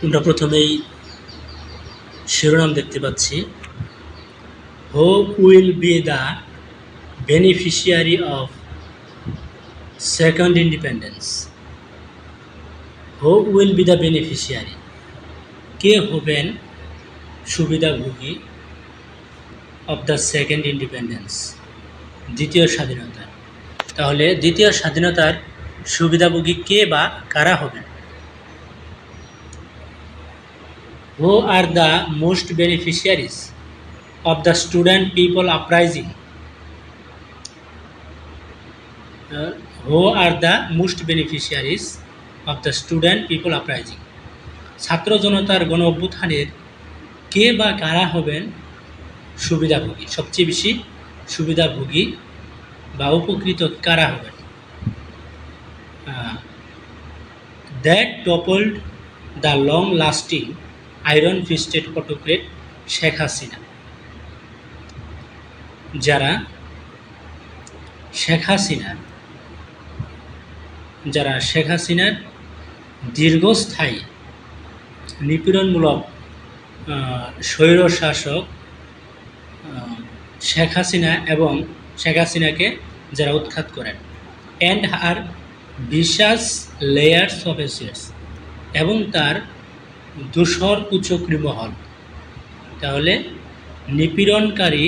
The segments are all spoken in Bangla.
আমরা প্রথমেই শিরোনাম দেখতে পাচ্ছি, who will be the beneficiary of second independence. Who will be the beneficiary, কে হবেন সুবিধাভোগী অফ দ্য সেকেন্ড ইন্ডিপেন্ডেন্স, দ্বিতীয় স্বাধীনতার। তাহলে দ্বিতীয় স্বাধীনতার সুবিধাভোগী কে বা কারা হবেন? Who are the most beneficiaries of the student people uprising. Who are the most beneficiaries of the student people uprising? ছাত্র জনতার গণ অভ্যুত্থানের কে বা কারা হবেন সুবিধাভোগী, সবচেয়ে বেশি সুবিধাভোগী বা উপকৃত কারা হবেন? That toppled the long lasting iron fisted autocrat Sheikh Hasina. যারা শেখ হাসিনার দীর্ঘস্থায়ী নিপীড়নমূলক স্বৈরশাসক শেখ হাসিনাকে যারা উৎখাত করেন, and her vicious layers of assets, এবং তার দূষর কুচক্রী মহল। তাহলে নিপীড়নকারী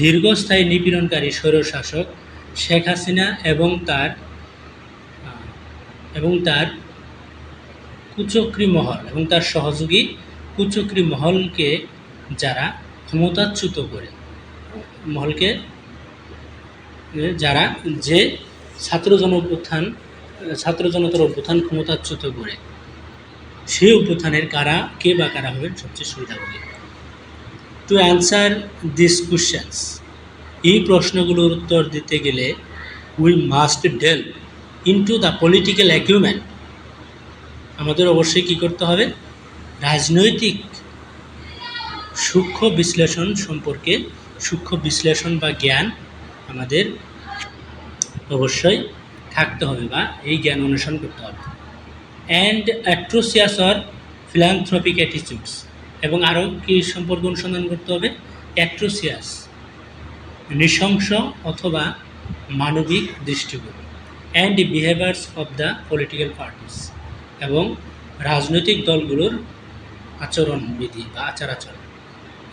দীর্ঘস্থায়ী নিপীড়নকারী স্বৈরশাসক শেখ হাসিনা এবং তার কুচক্রী মহল এবং তার সহযোগী কুচক্রী মহলকে যারা ক্ষমতাচ্যুত করে, যারা যে ছাত্র জনতার অভ্যুত্থান ক্ষমতাচ্যুত করে, সেই অভ্যুত্থানের কে বা কারা হবেন সবচেয়ে সুবিধাভোগী? টু অ্যান্সার দিস কোশ্চেন্স, এই প্রশ্নগুলোর উত্তর দিতে গেলে we must delve into the political acumen. আমাদের অবশ্যই কী করতে হবে? রাজনৈতিক সূক্ষ্ম বিশ্লেষণ বা জ্ঞান আমাদের অবশ্যই থাকতে হবে, বা এই জ্ঞান অনুসরণ করতে হবে। অ্যান্ড অ্যাট্রোসিয়াস অর ফিলান্থ্রপিক অ্যাটিটিউডস, এবং আরও কি সম্পর্কে অনুসন্ধান করতে হবে? অ্যাট্রোসিয়াস, নৃশংস অথবা মানবিক দৃষ্টিভঙ্গি। And behaviours of the political parties, এবং রাজনৈতিক দলগুলোর আচরণবিধি বা আচার-আচরণ,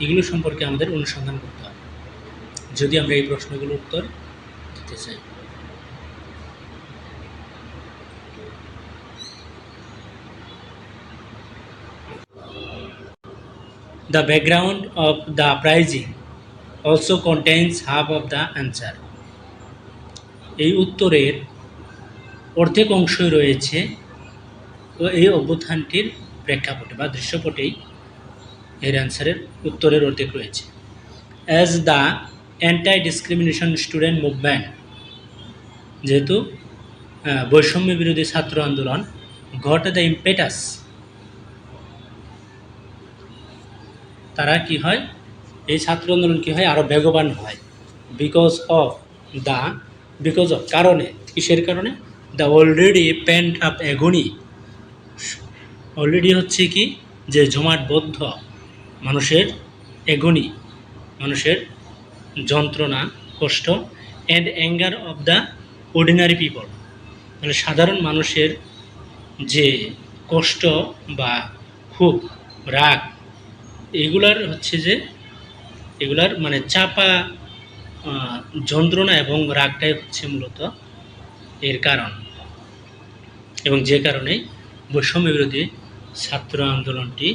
এগুলো সম্পর্কে আমাদের অনুসন্ধান করতে হবে যদি আমরা এই প্রশ্নগুলোর উত্তর দিতে চাই। The background of the uprising also contains half of the answer. এই উত্তরের অর্ধেক অংশই রয়েছে এই অভ্যুত্থানটির প্রেক্ষাপটে বা দৃশ্যপটেই এর উত্তরের অর্ধেক রয়েছে। As the anti discrimination student movement, যেহেতু বৈষম্য বিরোধী ছাত্র আন্দোলন গট দ্য ইম্পেটাস, তারা কি হয়, এই ছাত্র আন্দোলন কি হয়, আরও বেগবান হয়। বিকজ অফ কারণে, কিসের কারণে? The already pent up agony, already হচ্ছে কি, যে জমাটবদ্ধ মানুষের অ্যাগনি, মানুষের যন্ত্রণা, কষ্ট, and anger of the ordinary people, মানে সাধারণ মানুষের যে কষ্ট বা ক্ষোভ, রাগ, এগুলার মানে চাপা যন্ত্রণা এবং রাগটাই হচ্ছে মূলত এর কারণ, এবং যে কারণে বৈষম্য বিরোধী ছাত্র আন্দোলনটি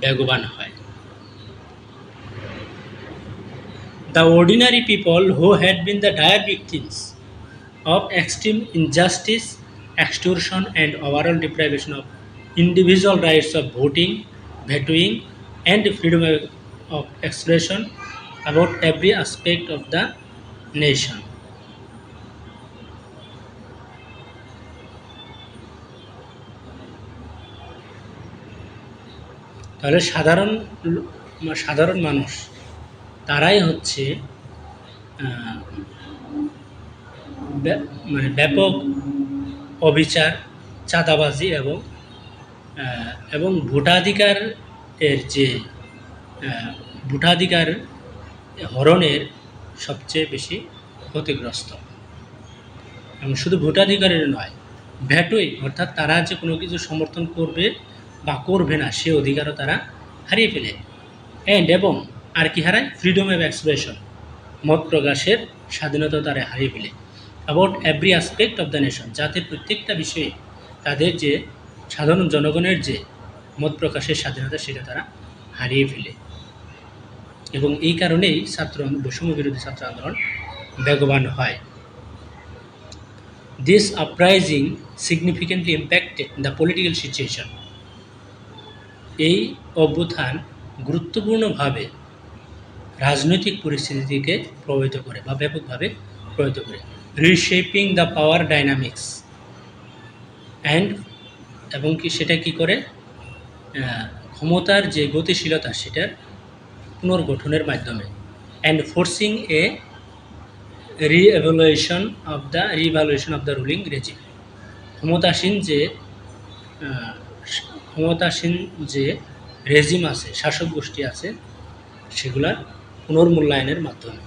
বেগবান হয়। The ordinary people who had been the dire victims of extreme injustice, extortion, and overall deprivation of individual rights of voting, vetoing, and freedom of expression about every aspect of the nation. তাহলে সাধারণ মানুষ তারাই হচ্ছে মানে ব্যাপক অবিচার, চাঁদাবাজি এবং ভোটাধিকার এর যে ভোটাধিকার হরণের সবচেয়ে বেশি ক্ষতিগ্রস্ত। এবং শুধু ভোটাধিকারের নয়, ভ্যাটই অর্থাৎ তারা যে কোনো কিছু সমর্থন করবে বা করবে না সে অধিকারও তারা হারিয়ে ফেলে। এবং আর কি হারায়? ফ্রিডম অফ এক্সপ্রেশন, মত প্রকাশের স্বাধীনতা তারা হারিয়ে ফেলে। About every aspect of the nation, জাতির প্রত্যেকটা বিষয়ে তাদের যে সাধারণ জনগণের যে মত প্রকাশের স্বাধীনতা সেটা তারা হারিয়ে ফেলে। এবং এই কারণেই বৈষম্য বিরোধী ছাত্র আন্দোলন বেগবান হয়। This uprising significantly impacted the political situation. এই অভ্যুত্থান গুরুত্বপূর্ণভাবে রাজনৈতিক পরিস্থিতিকে প্রভাবিত করে বা ব্যাপকভাবে প্রভাবিত করে। রিশেপিং দ্য পাওয়ার ডাইনামিক্স এবং সেটা কি করে? ক্ষমতার যে গতিশীলতা সেটার পুনর্গঠনের মাধ্যমে। And forcing A revaluation of the ruling regime, ক্ষমতাসীন যে রেজিম আছে, শাসক গোষ্ঠী আছে, সেগুলার পুনর্মূল্যায়নের মাধ্যমে।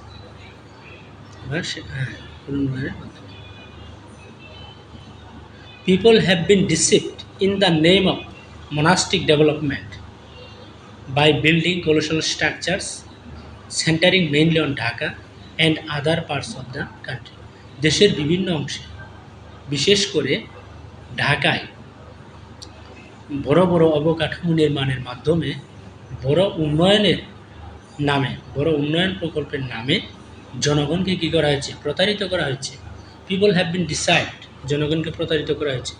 People have been deceived in the name of monastic development by building colossal structures centering mainly on Dhaka and other parts of the country. দেশের বিভিন্ন অংশে, বিশেষ করে ঢাকায় বড় বড় অবকাঠামো নির্মাণের মাধ্যমে বড় উন্নয়ন প্রকল্পের নামে জনগণকে কী করা হয়েছে? প্রতারিত করা হয়েছে। পিপল হ্যাভ বিন ডিসাইড, জনগণকে প্রতারিত করা হয়েছে।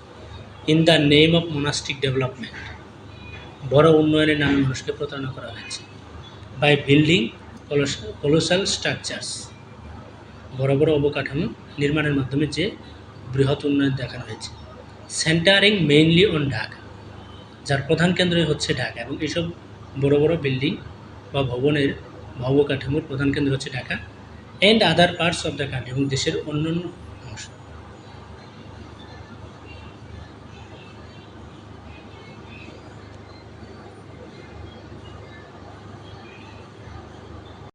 In the name of মোনাস্টিক development, বড় উন্নয়নের নামে মানুষকে প্রতারণা করা হয়েছে। বাই বিল্ডিং কলোসাল স্ট্রাকচার্স, বড় বড় অবকাঠামো নির্মাণের মাধ্যমে যে বৃহৎ উন্নয়ন দেখানো হয়েছে। সেন্টারিং মেইনলি অন ঢাকা, যার প্রধান কেন্দ্র হচ্ছে ঢাকা, এবং এইসব বড় বড় বিল্ডিং বা অবকাঠামোর প্রধান কেন্দ্র হচ্ছে Dhaka. And other parts of the country, এবং দেশের অন্যান্য